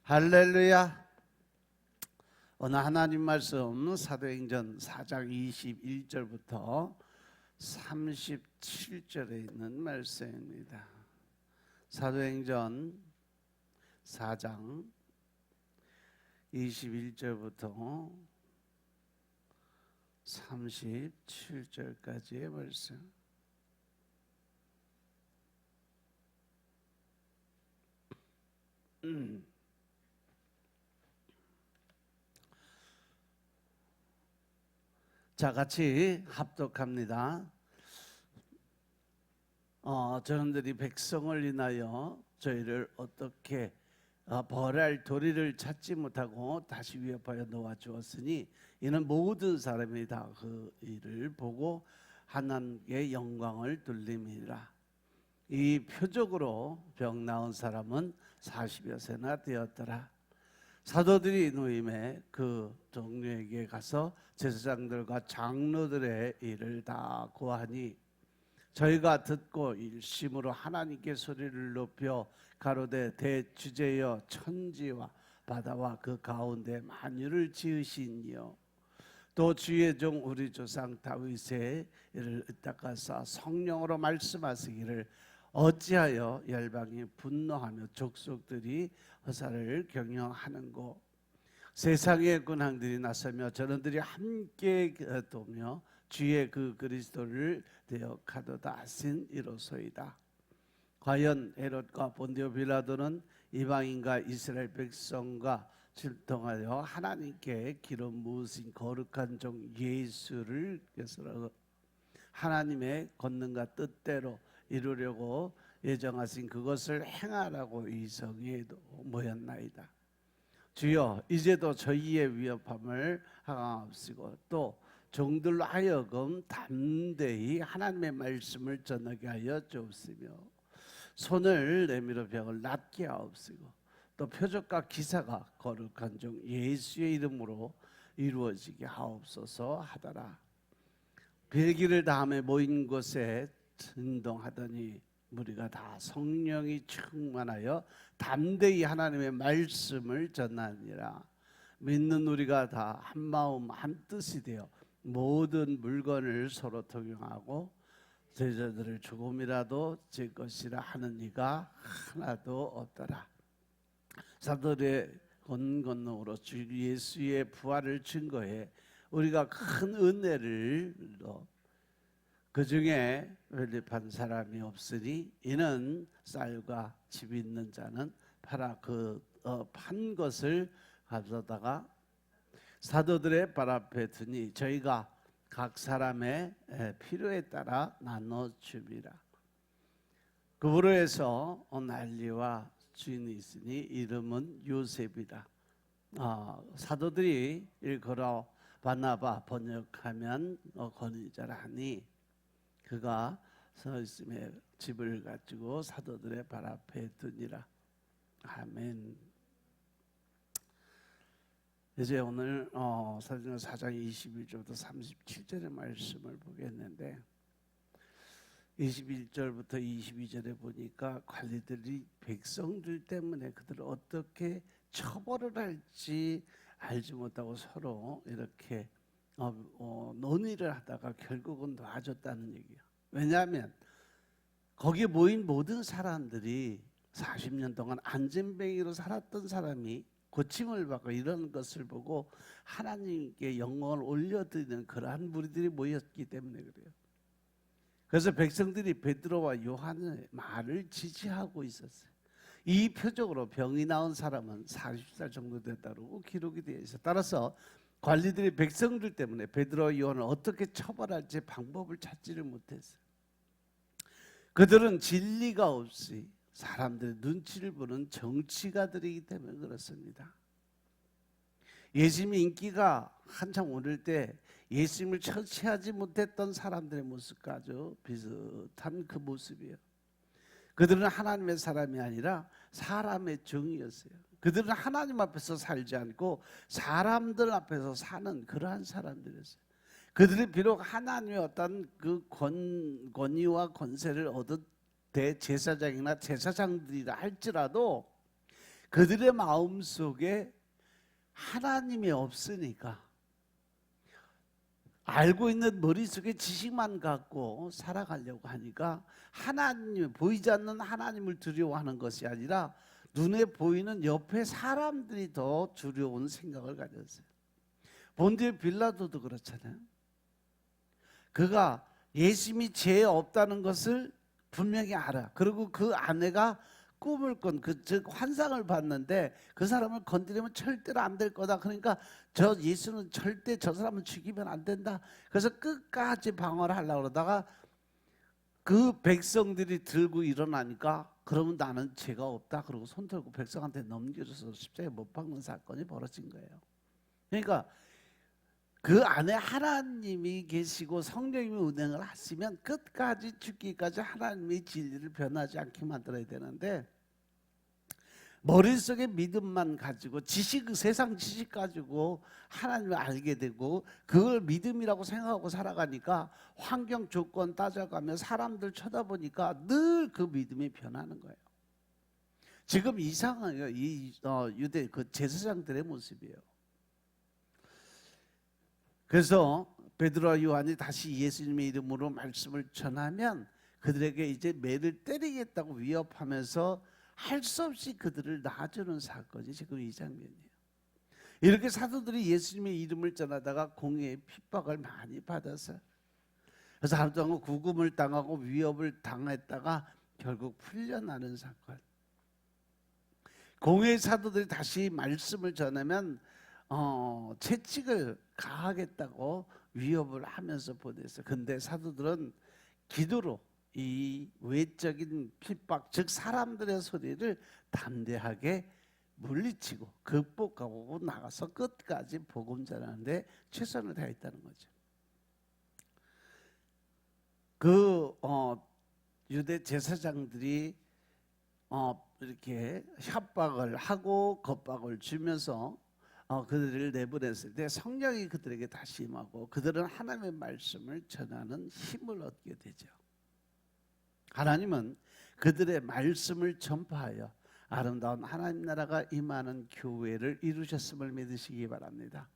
할렐루야. 오늘 하나님 말씀 사도행전 4장 21절부터 37절에 있는 말씀입니다. 사도행전 4장 21절부터 37절까지의 말씀. 자, 같이 합독합니다. 저놈들이 백성을 인하여 저희를 어떻게 벌할 도리를 찾지 못하고 다시 위협하여 놓아주었으니 이는 모든 사람이 다 그 일을 보고 하나님께 영광을 돌림이라. 이 표적으로 병 나은 사람은 40여 세나 되었더라. 사도들이 노임에 그 동료에게 가서 제사장들과 장로들의 일을 다 고하니 저희가 듣고 일심으로 하나님께 소리를 높여 가로되 대주제여 천지와 바다와 그 가운데 만유를 지으시니요 또 주의 종 우리 조상 다윗의 일을 닦아사 성령으로 말씀하시기를 어찌하여 열방이 분노하며 족속들이 허사를 경영하는고 세상의 군왕들이 나서며 저런들이 함께 도며 주의 그 그리스도를 대역하도다 하신 이로소이다. 과연 헤롯과 본디오 빌라도는 이방인과 이스라엘 백성과 질통하여 하나님께 기름 부으신 거룩한 종 예수를 하나님의 권능과 뜻대로 이루려고 예정하신 그것을 행하라고 이 성에 모였나이다. 주여 이제도 저희의 위협함을 항하옵시고 또 종들로 하여금 담대히 하나님의 말씀을 전하게 하여 주옵시며 손을 내밀어 병을 낫게 하옵시고 또 표적과 기사가 거룩한 종 예수의 이름으로 이루어지게 하옵소서 하더라. 별기를 다음에 모인 곳에 진동하더니 우리가 다 성령이 충만하여 담대히 하나님의 말씀을 전하니라. 믿는 우리가 다 한 마음 한 뜻이 되어 모든 물건을 서로 통용하고 제자들을 조금이라도 제 것이라 하는 이가 하나도 없더라. 사도들의 권능으로 주 예수의 부활을 증거해 우리가 큰 은혜를 그 중에 회립한 사람이 없으니 이는 쌀과 집 있는 자는 팔아 판 것을 가져다가 사도들의 발 앞에 두니 저희가 각 사람의 필요에 따라 나눠 줍니다. 그부로 해서 난리와 주인이 있으니 이름은 요셉이다. 사도들이 일컬어 바나바 번역하면 권위자라 하니 그가 서 있음에 집을 가지고 사도들의 발 앞에 두니라. 아멘. 이제 오늘 사도행전 4장 21절부터 37절의 말씀을 보겠는데 21절부터 22절에 보니까 관리들이 백성들 때문에 그들을 어떻게 처벌을 할지 알지 못하고 서로 이렇게 논의를 하다가 결국은 놔줬다는 얘기예요. 왜냐하면 거기에 모인 모든 사람들이 40년 동안 안전뱅이로 살았던 사람이 고침을 받고 이런 것을 보고 하나님께 영광을 올려드리는 그러한 무리들이 모였기 때문에 그래요. 그래서 백성들이 베드로와 요한의 말을 지지하고 있었어요. 이 표적으로 병이 나은 사람은 40살 정도 됐다고 기록이 되어 있어요. 따라서 관리들이 백성들 때문에 베드로와 요한을 어떻게 처벌할지 방법을 찾지를 못했어요. 그들은 진리가 없이 사람들의 눈치를 보는 정치가들이기 때문에 그렇습니다. 예수님의 인기가 한참 오를 때 예수님을 처치하지 못했던 사람들의 모습과 아주 비슷한 그 모습이에요. 그들은 하나님의 사람이 아니라 사람의 종이었어요. 그들은 하나님 앞에서 살지 않고 사람들 앞에서 사는 그러한 사람들이었어요. 그들이 비록 하나님의 어떤 그 권위와 권세를 얻은 대제사장이나 제사장들이라 할지라도 그들의 마음 속에 하나님이 없으니까 알고 있는 머릿속에 지식만 갖고 살아가려고 하니까 하나님, 보이지 않는 하나님을 두려워하는 것이 아니라 눈에 보이는 옆에 사람들이 더 두려운 생각을 가졌어요. 본디오 빌라도도 그렇잖아요. 그가 예수님이 죄 없다는 것을 분명히 알아. 그리고 그 아내가 꿈을 꾼, 즉 환상을 봤는데 그 사람을 건드리면 절대로 안 될 거다. 그러니까 저 예수는 절대 저 사람을 죽이면 안 된다. 그래서 끝까지 방어를 하려고 그러다가 그 백성들이 들고 일어나니까 그러면 나는 죄가 없다. 그러고 손 들고 백성한테 넘겨줘서 십자가에 못 박는 사건이 벌어진 거예요. 그러니까 그 안에 하나님이 계시고 성령님이 운행을 하시면 끝까지 죽기까지 하나님의 진리를 변하지 않게 만들어야 되는데, 머릿속에 믿음만 가지고 세상 지식 가지고 하나님을 알게 되고 그걸 믿음이라고 생각하고 살아가니까 환경 조건 따져가며 사람들 쳐다보니까 늘 그 믿음이 변하는 거예요. 지금 이상해요. 유대 그 제사장들의 모습이에요. 그래서 베드로와 요한이 다시 예수님의 이름으로 말씀을 전하면 그들에게 이제 매를 때리겠다고 위협하면서 할 수 없이 그들을 놔주는 사건이 지금 이 장면이에요. 이렇게 사도들이 예수님의 이름을 전하다가 공의의 핍박을 많이 받아서, 그래서 하루 동안 구금을 당하고 위협을 당했다가 결국 풀려나는 사건. 공의의 사도들이 다시 말씀을 전하면 채찍을 가하겠다고 위협을 하면서 보냈어요. 근데 사도들은 기도로 이 외적인 핍박, 즉 사람들의 소리를 담대하게 물리치고 극복하고 나가서 끝까지 복음 전하는데 최선을 다했다는 거죠. 유대 제사장들이 이렇게 협박을 하고 겁박을 주면서 그들을 내보냈을 때 성령이 그들에게 다시 임하고 그들은 하나님의 말씀을 전하는 힘을 얻게 되죠. 하나님은 그들의 말씀을 전파하여 아름다운 하나님 나라가 임하는 교회를 이루셨음을 믿으시기 바랍니다.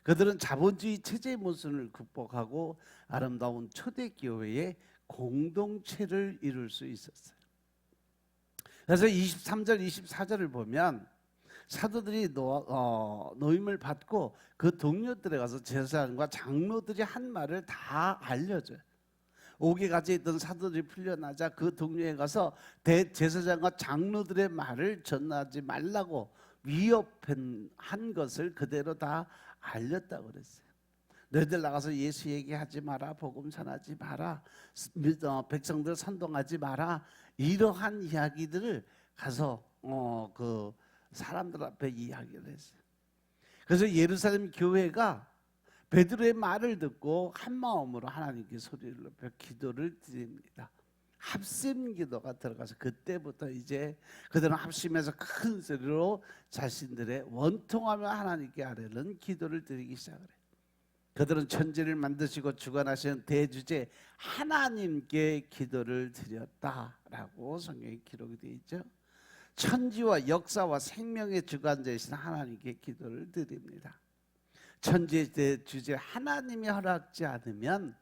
그들은 자본주의 체제의 모순을 극복하고 아름다운 초대교회의 공동체를 이룰 수 있었어요. 그래서 23절 24절을 보면 사도들이 노임을 받고 그 동료들에 가서 제사장과 장로들이 한 말을 다 알려줘요. 옥에 갇혀 있던 사도들이 풀려나자 그 동료에 가서 대제사장과 장로들의 말을 전하지 말라고 위협한 것을 그대로 다 알렸다고 그랬어요. 너희들 나가서 예수 얘기하지 마라, 복음 전하지 마라, 백성들 선동하지 마라, 이러한 이야기들을 가서 그 사람들 앞에 이야기를 했어요. 그래서 예루살렘 교회가 베드로의 말을 듣고 한 마음으로 하나님께 소리를 높여 기도를 드립니다. 합심 기도가 들어가서 그때부터 이제 그들은 합심해서 큰 소리로 자신들의 원통하며 하나님께 아뢰는 기도를 드리기 시작을 해요. 그들은 천지를 만드시고 주관하시는 대주제 하나님께 기도를 드렸다라고 성경에 기록이 되어 있죠. 천지와 역사와 생명의 주관자이신 하나님께 기도를 드립니다. 천지의 대주제 하나님이 허락지 않으면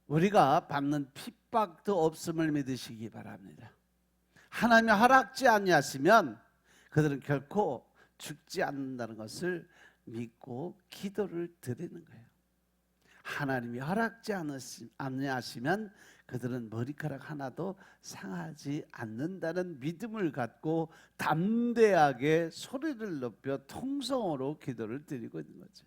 우리가 받는 핍박도 없음을 믿으시기 바랍니다. 하나님이 허락지 아니하시면 그들은 결코 죽지 않는다는 것을 믿고 기도를 드리는 거예요. 하나님이 허락지 아니하시면 그들은 머리카락 하나도 상하지 않는다는 믿음을 갖고 담대하게 소리를 높여 통성으로 기도를 드리고 있는 거죠.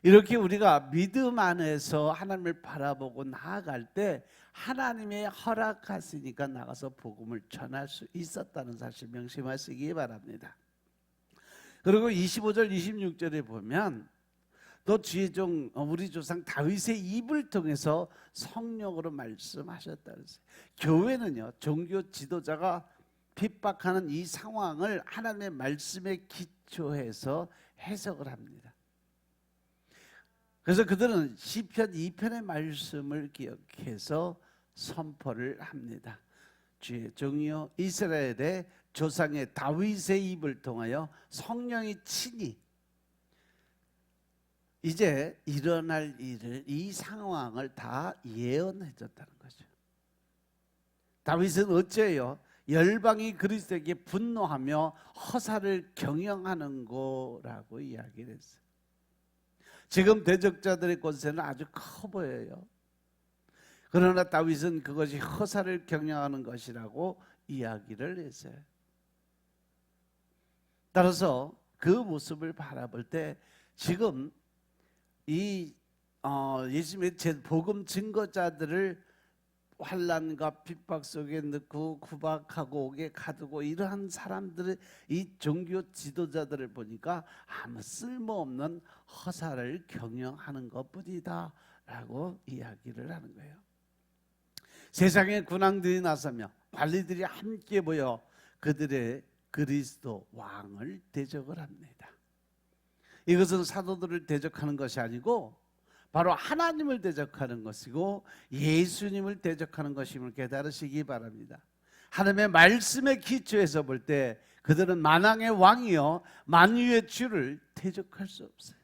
이렇게 우리가 믿음 안에서 하나님을 바라보고 나아갈 때 하나님의 허락하시니까 나가서 복음을 전할 수 있었다는 사실 명심하시기 바랍니다. 그리고 25절 26절에 보면 또 주의 종 우리 조상 다윗의 입을 통해서 성령으로 말씀하셨다 그랬어요. 교회는요, 종교 지도자가 핍박하는 이 상황을 하나님의 말씀에 기초해서 해석을 합니다. 그래서 그들은 시편 2편의 말씀을 기억해서 선포를 합니다. 주의 종이여 이스라엘의 조상의 다윗의 입을 통하여 성령이 친히 이제 일어날 일을, 이 상황을 다 예언해 줬다는 거죠. 다윗은 어째요? 열방이 그리스도에게 분노하며 허사를 경영하는 거라고 이야기를 했어요. 지금 대적자들의 권세는 아주 커 보여요. 그러나 다윗은 그것이 허사를 경영하는 것이라고 이야기를 했어요. 따라서 그 모습을 바라볼 때 지금 이 예수님의 복음 증거자들을 환난과 핍박 속에 넣고 구박하고 옥에 가두고 이러한 사람들의 이 종교 지도자들을 보니까 아무 쓸모없는 허사를 경영하는 것뿐이다 라고 이야기를 하는 거예요. 세상의 군왕들이 나서며 관리들이 함께 모여 그들의 그리스도 왕을 대적을 합니다. 이것은 사도들을 대적하는 것이 아니고 바로 하나님을 대적하는 것이고 예수님을 대적하는 것임을 깨달으시기 바랍니다. 하나님의 말씀의 기초에서 볼 때 그들은 만왕의 왕이요 만유의 주를 대적할 수 없어요.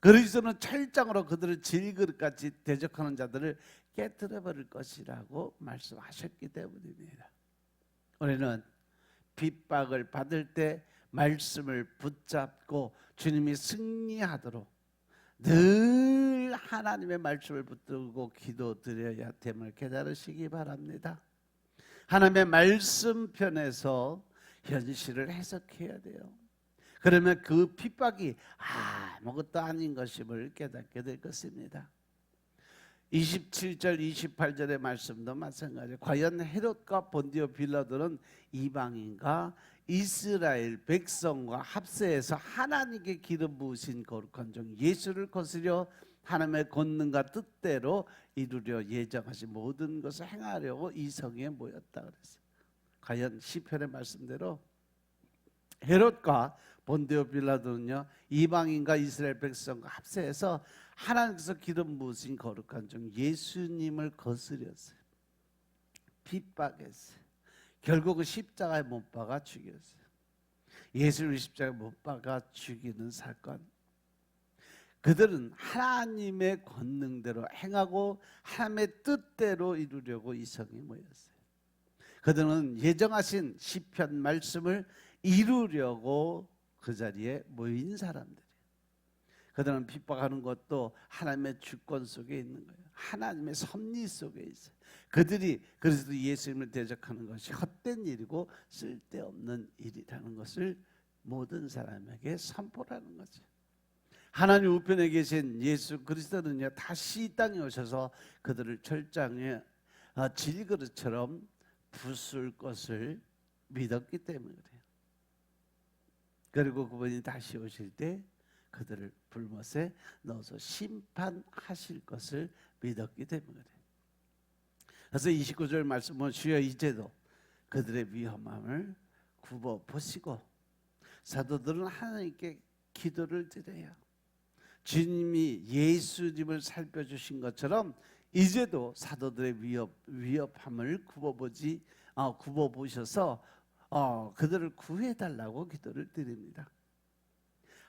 그리스도는 철장으로 그들을 질그릇같이 대적하는 자들을 깨뜨려 버릴 것이라고 말씀하셨기 때문입니다. 우리는 핍박을 받을 때 말씀을 붙잡고 주님이 승리하도록 늘 하나님의 말씀을 붙들고 기도드려야 됨을 깨달으시기 바랍니다. 하나님의 말씀 편에서 현실을 해석해야 돼요. 그러면 그 핍박이 아무것도 아닌 것임을 깨닫게 될 것입니다. 27절 28절의 말씀도 마찬가지예요. 과연 헤롯과 본디오 빌라도는 이방인과 이스라엘 백성과 합세해서 하나님께 기름 부으신 거룩한 종 예수를 거스려 하나님의 권능과 뜻대로 이루려 예정하신 모든 것을 행하려고 이 성에 모였다 그랬어요. 과연 시편의 말씀대로 헤롯과 본디오 빌라도는요 이방인과 이스라엘 백성과 합세해서 하나님께서 기름 부으신 거룩한 종 예수님을 거스렸어요. 핍박했어요. 결국은 십자가에 못 박아 죽였어요. 예수를 십자가에 못 박아 죽이는 사건. 그들은 하나님의 권능대로 행하고 하나님의 뜻대로 이루려고 이 성에 모였어요. 그들은 예정하신 시편 말씀을 이루려고 그 자리에 모인 사람들이에요. 그들은 핍박하는 것도 하나님의 주권 속에 있는 거예요. 하나님의 섭리 속에 있어요. 그들이 그래서 예수님을 대적하는 것이 헛된 일이고 쓸데없는 일이라는 것을 모든 사람에게 선포하는 거죠. 하나님 우편에 계신 예수 그리스도는요 다시 이 땅에 오셔서 그들을 철장에 질그릇처럼 부술 것을 믿었기 때문에 그래요. 그리고 그분이 다시 오실 때 그들을 불못에 넣어서 심판하실 것을 믿었기 때문에 그래요. 그래서 29절 말씀은 주여 이제도 그들의 위험함을 굽어 보시고 사도들은 하나님께 기도를 드려요. 주님이 예수님을 살펴주신 것처럼 이제도 사도들의 위협함을 굽어 보셔서 그들을 구해달라고 기도를 드립니다.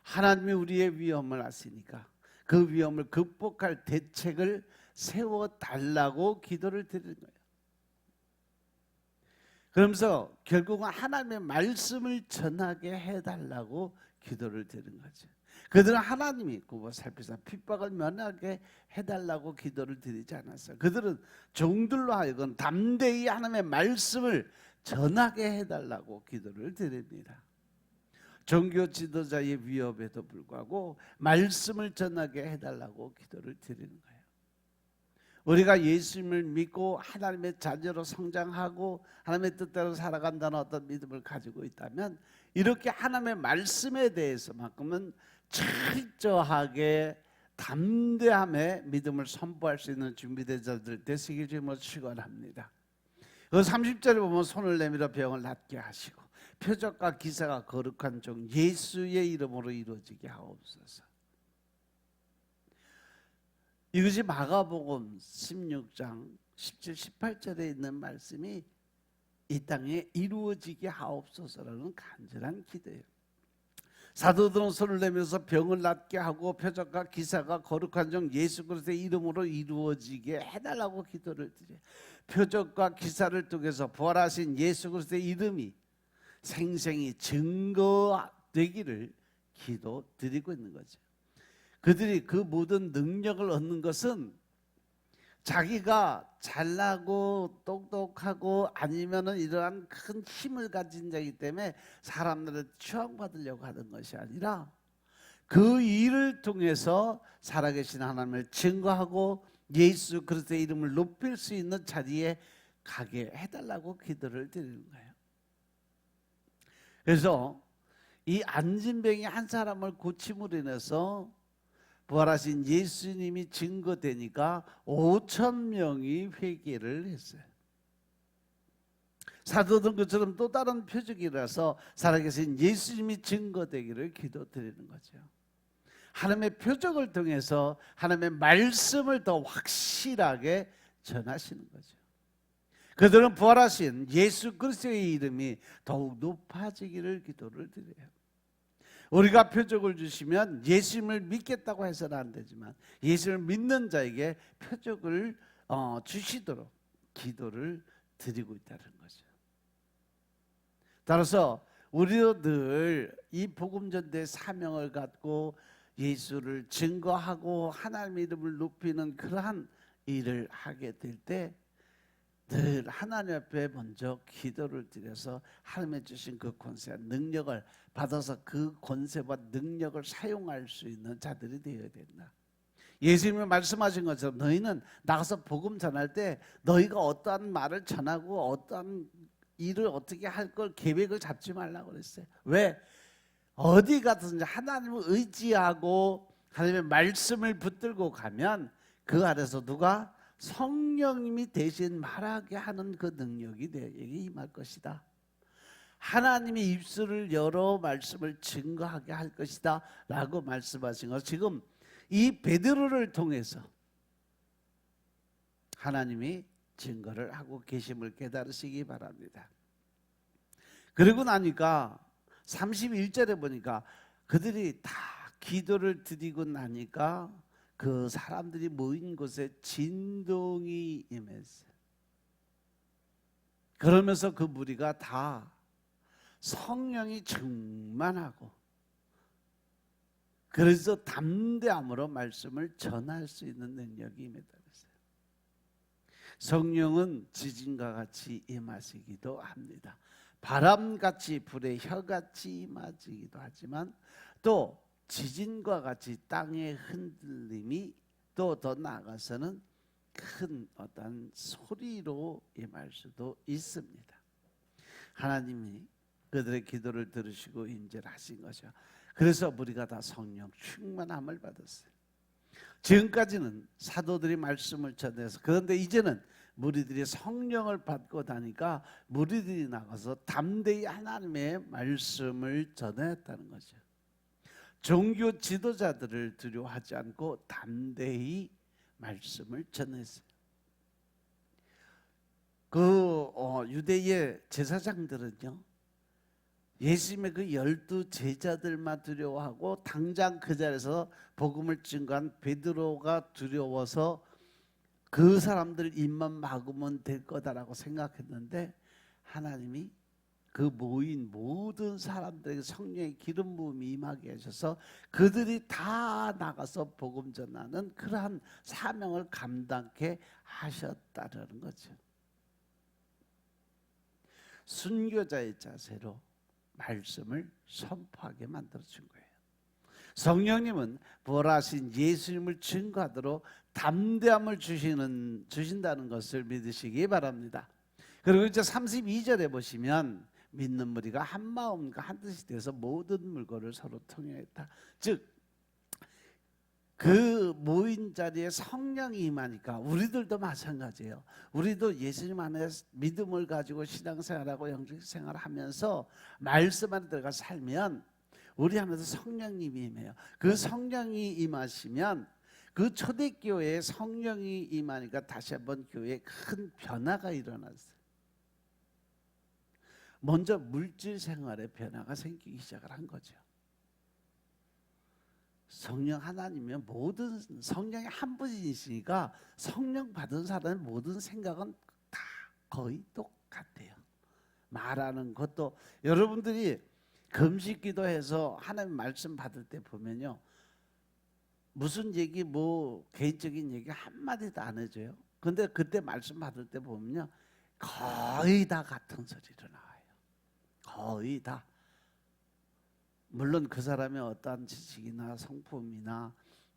하나님이 우리의 위험을 아시니까 그 위험을 극복할 대책을 세워달라고 기도를 드리는 거예요. 그러면서 결국은 하나님의 말씀을 전하게 해달라고 기도를 드리는 거죠. 그들은 하나님이 굽어 살피사 핍박을 면하게 해달라고 기도를 드리지 않았어요. 그들은 종들로 하여금 담대히 하나님의 말씀을 전하게 해달라고 기도를 드립니다. 종교 지도자의 위협에도 불구하고 말씀을 전하게 해달라고 기도를 드리는 거예요. 우리가 예수님을 믿고 하나님의 자녀로 성장하고 하나님의 뜻대로 살아간다는 어떤 믿음을 가지고 있다면 이렇게 하나님의 말씀에 대해서만큼은 철저하게 담대함의 믿음을 선포할 수 있는 준비된 자들 되시길 주님으로 축원합니다. 그 30절에 보면 손을 내밀어 병을 낫게 하시고 표적과 기사가 거룩한 종 예수의 이름으로 이루어지게 하옵소서. 이것이 마가복음 16장 17, 18절에 있는 말씀이 이 땅에 이루어지게 하옵소서라는 간절한 기도예요. 사도들은 손을 내면서 병을 낫게 하고 표적과 기사가 거룩한 종 예수 그리스도의 이름으로 이루어지게 해달라고 기도를 드려요. 표적과 기사를 통해서 부활하신 예수 그리스도의 이름이 생생히 증거되기를 기도드리고 있는 거죠. 그들이 그 모든 능력을 얻는 것은 자기가 잘나고 똑똑하고 아니면은 이러한 큰 힘을 가진 자이기 때문에 사람들을 추앙받으려고 하는 것이 아니라 그 일을 통해서 살아계신 하나님을 증거하고 예수 그리스도의 이름을 높일 수 있는 자리에 가게 해달라고 기도를 드리는 거예요. 그래서 이 안진병이 한 사람을 고침으로 인해서 부활하신 예수님이 증거되니까 5,000명이 회개를 했어요. 사도들 것처럼 또 다른 표적이라서 살아계신 예수님이 증거되기를 기도드리는 거죠. 하나님의 표적을 통해서 하나님의 말씀을 더 확실하게 전하시는 거죠. 그들은 부활하신 예수 그리스도의 이름이 더욱 높아지기를 기도를 드려요. 우리가 표적을 주시면 예수님을 믿겠다고 해서는 안 되지만 예수님을 믿는 자에게 표적을 주시도록 기도를 드리고 있다는 거죠. 따라서 우리도 늘 이 복음 전도의 사명을 갖고 예수를 증거하고 하나님의 이름을 높이는 그러한 일을 하게 될 때 늘 하나님 앞에 먼저 기도를 드려서 하나님의 주신 그 권세와 능력을 받아서 그 권세와 능력을 사용할 수 있는 자들이 되어야 된다. 예수님이 말씀하신 것처럼 너희는 나가서 복음 전할 때 너희가 어떠한 말을 전하고 어떠한 일을 어떻게 할 걸 계획을 잡지 말라고 그랬어요. 왜? 어디 가든지 하나님을 의지하고 하나님의 말씀을 붙들고 가면 그 아래서 누가 성령님이 대신 말하게 하는 그 능력이 내게 임할 것이다. 하나님의 입술을 열어 말씀을 증거하게 할 것이다 라고 말씀하신 것, 지금 이 베드로를 통해서 하나님이 증거를 하고 계심을 깨달으시기 바랍니다. 그러고 나니까 31절에 보니까 그들이 다 기도를 드리고 나니까 그 사람들이 모인 곳에 진동이 임했어요. 그러면서 그 무리가 다 성령이 충만하고 그래서 담대함으로 말씀을 전할 수 있는 능력이 임했다 그랬어요. 성령은 지진과 같이 임하시기도 합니다. 바람같이 불의 혀같이 임하시기도 하지만 또 지진과 같이 땅의 흔들림이 또 더 나아가서는 큰 어떤 소리로 임할 수도 있습니다. 하나님이 그들의 기도를 들으시고 인재를 하신 것이죠. 그래서 우리가 다 성령 충만함을 받았어요. 지금까지는 사도들이 말씀을 전해서, 그런데 이제는 무리들이 성령을 받고 나니까 무리들이 나가서 담대히 하나님의 말씀을 전했다는 거죠. 종교 지도자들을 두려워하지 않고 담대히 말씀을 전했어요. 유대의 제사장들은요, 예수님의 그 12 제자들만 두려워하고 당장 그 자리에서 복음을 증거한 베드로가 두려워서 그 사람들 입만 막으면 될 거다라고 생각했는데 하나님이 그 모인 모든 사람들에게 성령의 기름 부음이 임하게 하셔서 그들이 다 나가서 복음 전하는 그러한 사명을 감당케 하셨다는 거죠. 순교자의 자세로 말씀을 선포하게 만들어준 거예요. 성령님은 부활하신 예수님을 증거하도록 담대함을 주신다는 것을 믿으시기 바랍니다. 그리고 이제 32절에 보시면 믿는 무리가 한 마음과 한 뜻이 돼서 모든 물건을 서로 통용했다. 즉 그 모인 자리에 성령이 임하니까 우리들도 마찬가지예요. 우리도 예수님 안에 믿음을 가지고 신앙생활하고 영적생활을 하면서 말씀 안에 들어가 살면 우리 안에서 성령님이 임해요. 그 성령이 임하시면 그 초대교회에 성령이 임하니까 다시 한번 교회에 큰 변화가 일어났어요. 먼저 물질 생활에 변화가 생기기 시작을 한 거죠. 성령 하나님이면 모든 성령이 한 분이시니까 성령 받은 사람의 모든 생각은 다 거의 똑같아요. 말하는 것도 여러분들이 금식 기도해서 하나님 말씀 받을 때 보면요, 무슨 얘기 뭐 개인적인 얘기 한마디도 안 해줘요. 근데 그때 말씀 받을 때 보면요, 거의 다 같은 소리로 나와요. 거의 다. 물론 그 사람의 어떠한 지식이나 성품이나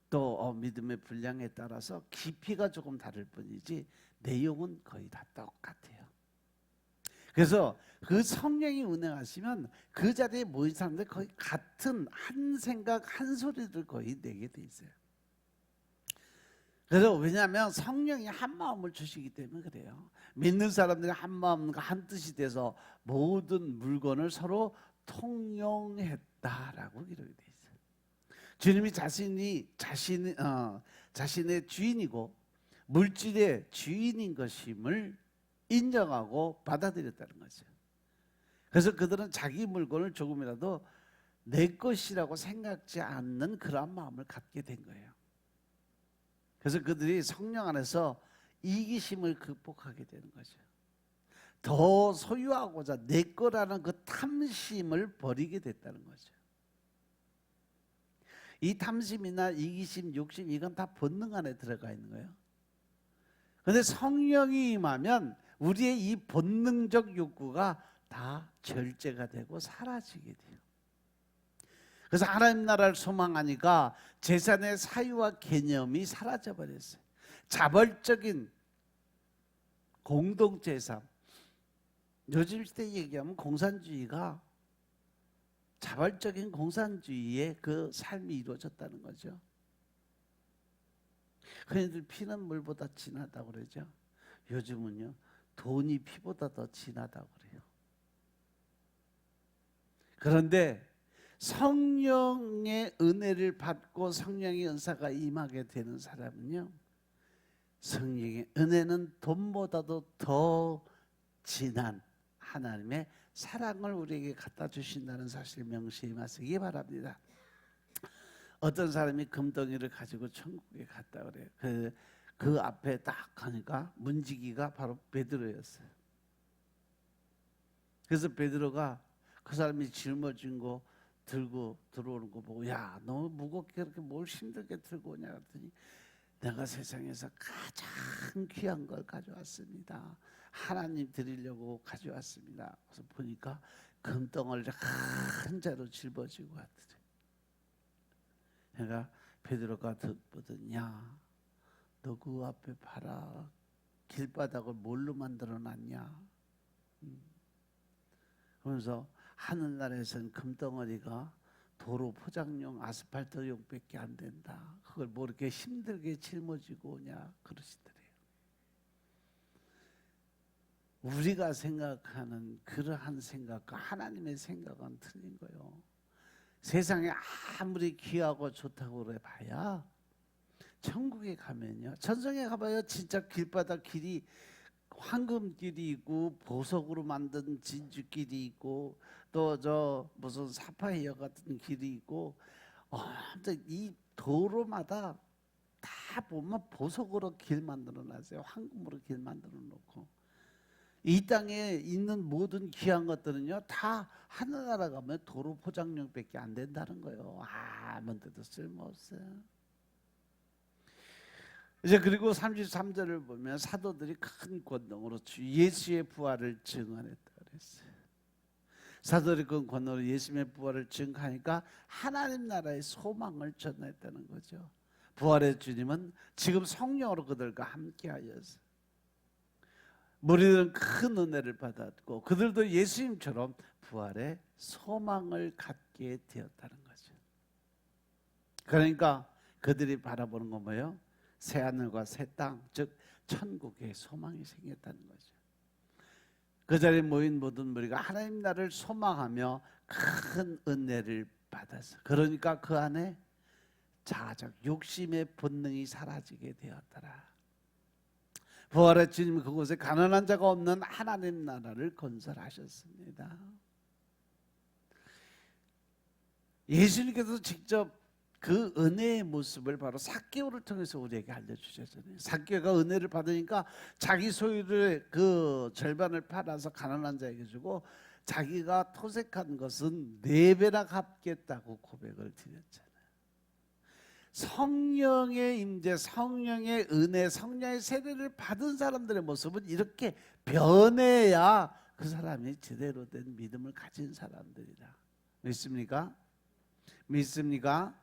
또 믿음의 분량에 따라서 깊이가 조금 다를 뿐이지 내용은 거의 다 똑같아요. 그래서 그 성령이 운행하시면 그 자리에 모인 사람들 거의 같은 한 생각 한 소리를 거의 내게 돼 있어요. 그래서 왜냐하면 성령이 한 마음을 주시기 때문에 그래요. 믿는 사람들이 한 마음과 한 뜻이 돼서 모든 물건을 서로 통용했다라고 기록이 돼 있어요. 주님이 자신의 주인이고 물질의 주인인 것임을 인정하고 받아들였다는 거죠. 그래서 그들은 자기 물건을 조금이라도 내 것이라고 생각지 않는 그러한 마음을 갖게 된 거예요. 그래서 그들이 성령 안에서 이기심을 극복하게 되는 거죠. 더 소유하고자 내 거라는 그 탐심을 버리게 됐다는 거죠. 이 탐심이나 이기심, 욕심 이건 다 본능 안에 들어가 있는 거예요. 그런데 성령이 임하면 우리의 이 본능적 욕구가 다 절제가 되고 사라지게 돼요. 그래서 하나님 나라를 소망하니까 재산의 사유와 개념이 사라져 버렸어요. 자발적인 공동재산. 요즘 시대 얘기하면 공산주의가 자발적인 공산주의의 그 삶이 이루어졌다는 거죠. 흔히들 피는 물보다 진하다고 그러죠. 요즘은요, 돈이 피보다 더 진하다고 그래요. 그런데 성령의 은혜를 받고 성령의 은사가 임하게 되는 사람은요, 성령의 은혜는 돈보다도 더 진한 하나님의 사랑을 우리에게 갖다 주신다는 사실 명시해 마시기 바랍니다. 어떤 사람이 금덩이를 가지고 천국에 갔다 그래요. 그 앞에 딱 가니까 문지기가 바로 베드로였어요. 그래서 베드로가 그 사람이 짊어진 거 들고 들어오는 거 보고, 야, 너무 무겁게 그렇게 뭘 힘들게 들고 오냐 그랬더니, 내가 세상에서 가장 귀한 걸 가져왔습니다. 하나님 드리려고 가져왔습니다. 그래서 보니까 금덩어리를 한 자로 짊어지고 왔더래. 내가 베드로가 듣거든, 야, 너 그 앞에 봐라. 길바닥을 뭘로 만들어 놨냐. 그러면서 하늘나라에서는 금덩어리가 도로 포장용 아스팔트용밖에 안 된다. 그걸 뭐 이렇게 힘들게 짊어지고 오냐 그러시더래요. 우리가 생각하는 그러한 생각과 하나님의 생각은 틀린 거예요. 세상에 아무리 귀하고 좋다고 그래 봐야, 천국에 가면요, 천성에 가봐야 진짜 길바닥 길이 황금길이 있고 보석으로 만든 진주길이 있고 또 저 무슨 사파이어 같은 길이 있고, 이 도로마다 다 보면 보석으로 길 만들어 놨어요. 황금으로 길 만들어 놓고, 이 땅에 있는 모든 귀한 것들은요 다 하늘나라 가면 도로 포장용밖에 안 된다는 거예요. 아무데도 쓸모없어요. 이제 그리고 33절을 보면 사도들이 큰 권능으로 예수의 부활을 증언했다 그랬어요. 사도들이 그 권능으로 예수의 부활을 증언하니까 하나님 나라의 소망을 전했다는 거죠. 부활의 주님은 지금 성령으로 그들과 함께하여서 무리들은 큰 은혜를 받았고 그들도 예수님처럼 부활의 소망을 갖게 되었다는 거죠. 그러니까 그들이 바라보는 건 뭐예요? 새 하늘과 새 땅, 즉 천국의 소망이 생겼다는 거죠. 그 자리에 모인 모든 무리가 하나님 나라를 소망하며 큰 은혜를 받았어. 그러니까 그 안에 자아적 욕심의 본능이 사라지게 되었더라. 부활의 주님 그곳에 가난한 자가 없는 하나님 나라를 건설하셨습니다. 예수님께서 직접 그 은혜의 모습을 바로 삭개오를 통해서 우리에게 알려주셨잖아요. 삭개오가 은혜를 받으니까 자기 소유를 그 절반을 팔아서 가난한 자에게 주고 자기가 토색한 것은 4배나 갚겠다고 고백을 드렸잖아요. 성령의 임재, 성령의 은혜, 성령의 세례를 받은 사람들의 모습은 이렇게 변해야 그 사람이 제대로 된 믿음을 가진 사람들이다. 믿습니까? 믿습니까?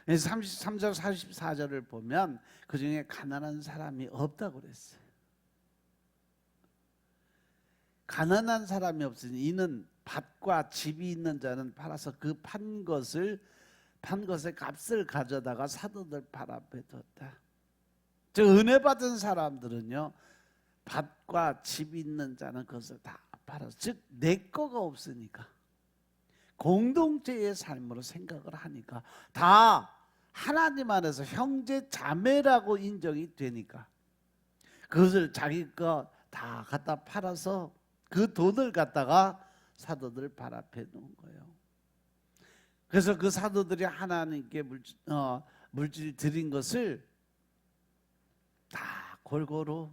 33절 44절을 보면 그 중에 가난한 사람이 없다고 그랬어요. 가난한 사람이 없으니 이는 밭과 집이 있는 자는 팔아서 그 판 것의 값을 가져다가 사도들 발 앞에 뒀다. 저 은혜 받은 사람들은요, 밭과 집이 있는 자는 그것을 다 팔아서, 즉 내 거가 없으니까 공동체의 삶으로 생각을 하니까 다 하나님 안에서 형제 자매라고 인정이 되니까 그것을 자기 거 다 갖다 팔아서 그 돈을 갖다가 사도들 발 앞에 놓은 거예요. 그래서 그 사도들이 하나님께 물질 드린 것을 다 골고루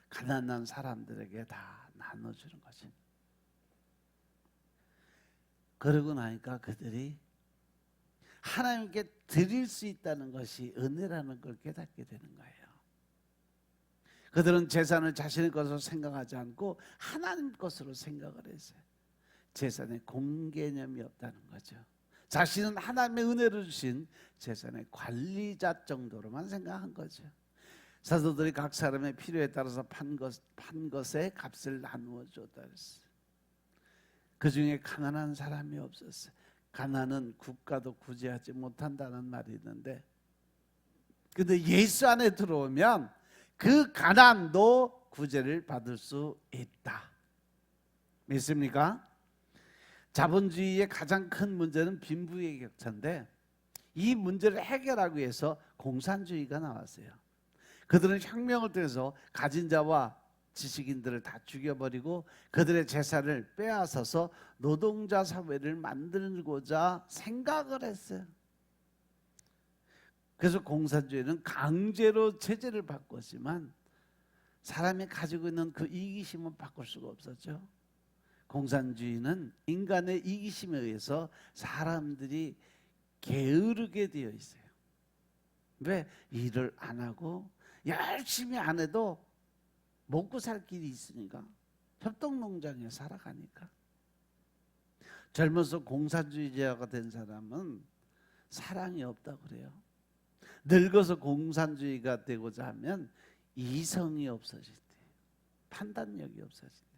가난한 사람들에게 다 나눠주는 거지. 그러고 나니까 그들이 하나님께 드릴 수 있다는 것이 은혜라는 걸 깨닫게 되는 거예요. 그들은 재산을 자신의 것으로 생각하지 않고 하나님 것으로 생각을 했어요. 재산에 공개념이 없다는 거죠. 자신은 하나님의 은혜를 주신 재산의 관리자 정도로만 생각한 거죠. 사도들이 각 사람의 필요에 따라서 판 것의 값을 나누어 줬다 그랬어요. 그 중에 가난한 사람이 없었어요. 가난은 국가도 구제하지 못한다는 말이 있는데, 근데 예수 안에 들어오면 그 가난도 구제를 받을 수 있다. 믿습니까? 자본주의의 가장 큰 문제는 빈부의 격차인데, 이 문제를 해결하기 위해서 공산주의가 나왔어요. 그들은 혁명을 통해서 가진 자와 지식인들을 다 죽여버리고 그들의 재산을 빼앗아서 노동자 사회를 만들고자 생각을 했어요. 그래서 공산주의는 강제로 체제를 바꿨지만 사람이 가지고 있는 그 이기심은 바꿀 수가 없었죠. 공산주의는 인간의 이기심에 의해서 사람들이 게으르게 되어 있어요. 왜? 일을 안 하고 열심히 안 해도 먹고 살 길이 있으니까, 협동농장에 살아가니까. 젊어서 공산주의자가 된 사람은 사랑이 없다고 그래요. 늙어서 공산주의가 되고자 하면 이성이 없어진대. 판단력이 없어진대.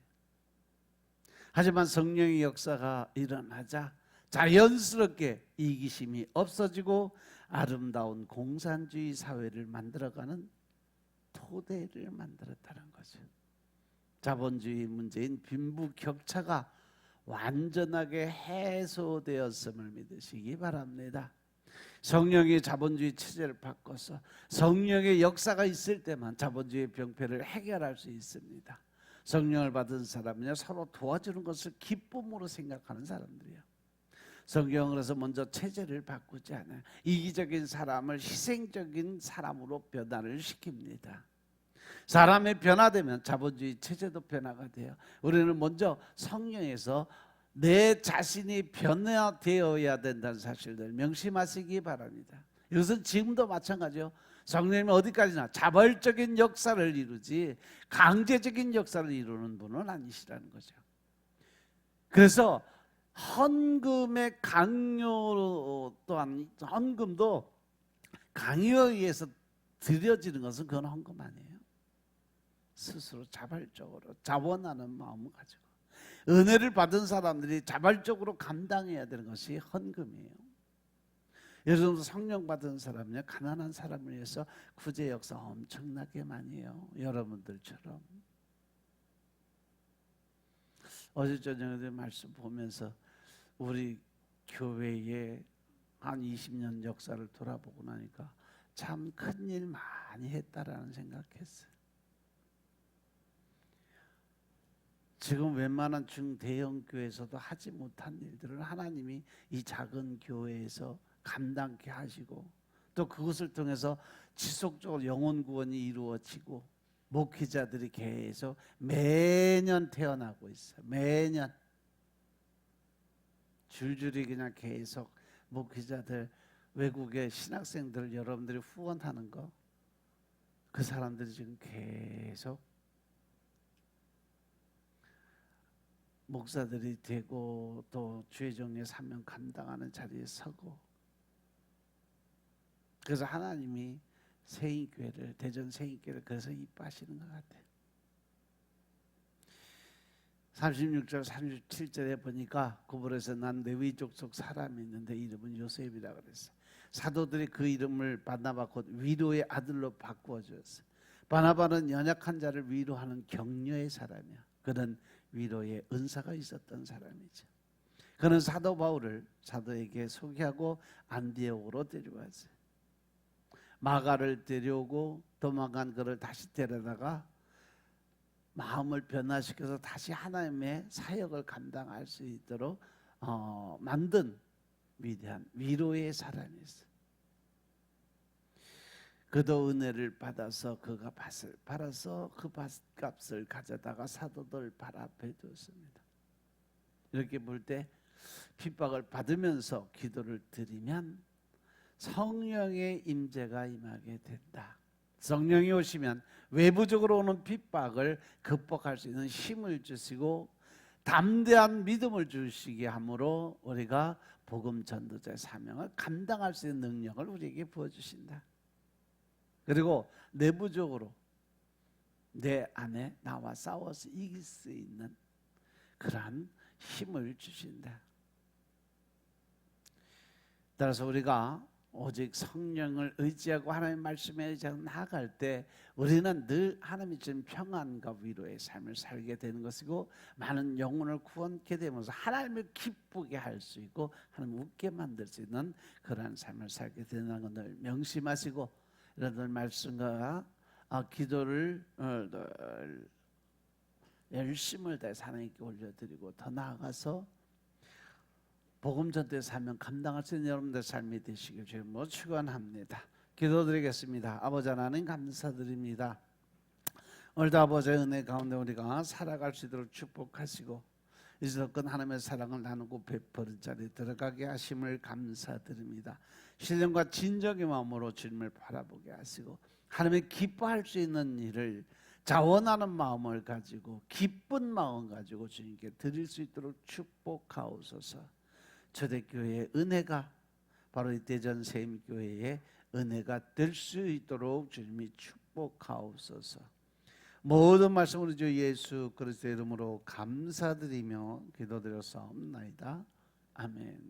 하지만 성령의 역사가 일어나자 자연스럽게 이기심이 없어지고 아름다운 공산주의 사회를 만들어가는 토대를 만들었다는 거죠. 자본주의 문제인 빈부격차가 완전하게 해소되었음을 믿으시기 바랍니다. 성령의 자본주의 체제를 바꿔서 성령의 역사가 있을 때만 자본주의 병폐를 해결할 수 있습니다. 성령을 받은 사람은요, 서로 도와주는 것을 기쁨으로 생각하는 사람들이에요. 성경은 그래서 먼저 체제를 바꾸지 않아요. 이기적인 사람을 희생적인 사람으로 변화를 시킵니다. 사람이 변화되면 자본주의 체제도 변화가 돼요. 우리는 먼저 성령에서 내 자신이 변화되어야 된다는 사실을 명심하시기 바랍니다. 이것은 지금도 마찬가지요. 성령님이 어디까지나 자발적인 역사를 이루지 강제적인 역사를 이루는 분은 아니시라는 거죠. 그래서 헌금의 강요 또한, 헌금도 강요에 의해서 드려지는 것은 그건 헌금 아니에요. 스스로 자발적으로 자원하는 마음을 가지고 은혜를 받은 사람들이 자발적으로 감당해야 되는 것이 헌금이에요. 여러분도 성령 받은 사람은요, 가난한 사람을 위해서 구제 역사 엄청나게 많이 해요. 여러분들처럼. 어제 저녁에 말씀 보면서 우리 교회의 한 20년 역사를 돌아보고 나니까 참 큰일 많이 했다라는 생각했어요. 지금 웬만한 중대형 교회에서도 하지 못한 일들을 하나님이 이 작은 교회에서 감당케 하시고, 또 그것을 통해서 지속적으로 영혼 구원이 이루어지고 목회자들이 계속 매년 태어나고 있어요. 매년 줄줄이 그냥 계속 목회자들, 외국의 신학생들 여러분들이 후원하는 거, 그 사람들이 지금 계속 목사들이 되고 또 주의 종의 사명 감당하는 자리에 서고, 그래서 하나님이 세인교회를, 대전 세인교회를 그래서 이뻐하시는 것 같아요. 36절 37절에 보니까 구불에서 난 레위 족속 사람이 있는데 이름은 요셉이라 그랬어요. 사도들이 그 이름을 바나바 곧 위로의 아들로 바꾸어 주었어요. 바나바는 연약한 자를 위로하는 격려의 사람이야. 그는 위로의 은사가 있었던 사람이죠. 그는 사도 바울을 사도에게 소개하고 안디옥으로 데려왔어요. 마가를 데려오고 도망간 그를 다시 데려다가 마음을 변화시켜서 다시 하나님의 사역을 감당할 수 있도록 만든 위대한 위로의 사람이 있어요. 그도 은혜를 받아서 그가 밭을 팔아서 그 밭값을 가져다가 사도들 발 앞에 두었습니다. 이렇게 볼 때 핍박을 받으면서 기도를 드리면 성령의 임재가 임하게 된다. 성령이 오시면 외부적으로 오는 핍박을 극복할 수 있는 힘을 주시고 담대한 믿음을 주시게 함으로 우리가 복음 전도자의 사명을 감당할 수 있는 능력을 우리에게 부어주신다. 그리고 내부적으로 내 안에 나와 싸워서 이길 수 있는 그러한 힘을 주신다. 따라서 우리가 오직 성령을 의지하고 하나님의 말씀에 의지하고 나아갈 때 우리는 늘 하나님이 주신 평안과 위로의 삶을 살게 되는 것이고, 많은 영혼을 구원케 되면서 하나님을 기쁘게 할 수 있고 하나님을 웃게 만들 수 있는 그러한 삶을 살게 되는 것을 명심하시고, 여러분들 말씀과 기도를 열심을 다해서 하나님께 올려드리고 더 나아가서 복음 전도의 사명 감당할 수 있는 여러분들의 삶이 되시길 주님으로 축원합니다. 기도드리겠습니다. 아버지 하나님 감사드립니다. 오늘도 아버지의 은혜 가운데 우리가 살아갈 수 있도록 축복하시고 이제껏 하나님의 사랑을 나누고 베푸는 자리에 들어가게 하심을 감사드립니다. 신령과 진정의 마음으로 주님을 바라보게 하시고 하나님의 기뻐할 수 있는 일을 자원하는 마음을 가지고 기쁜 마음 가지고 주님께 드릴 수 있도록 축복하옵소서. 초대교회의 은혜가 바로 이 대전 세임교회의 은혜가 될 수 있도록 주님이 축복하옵소서. 모든 말씀으로 주 예수 그리스도의 이름으로 감사드리며 기도드렸사옵나이다. 아멘.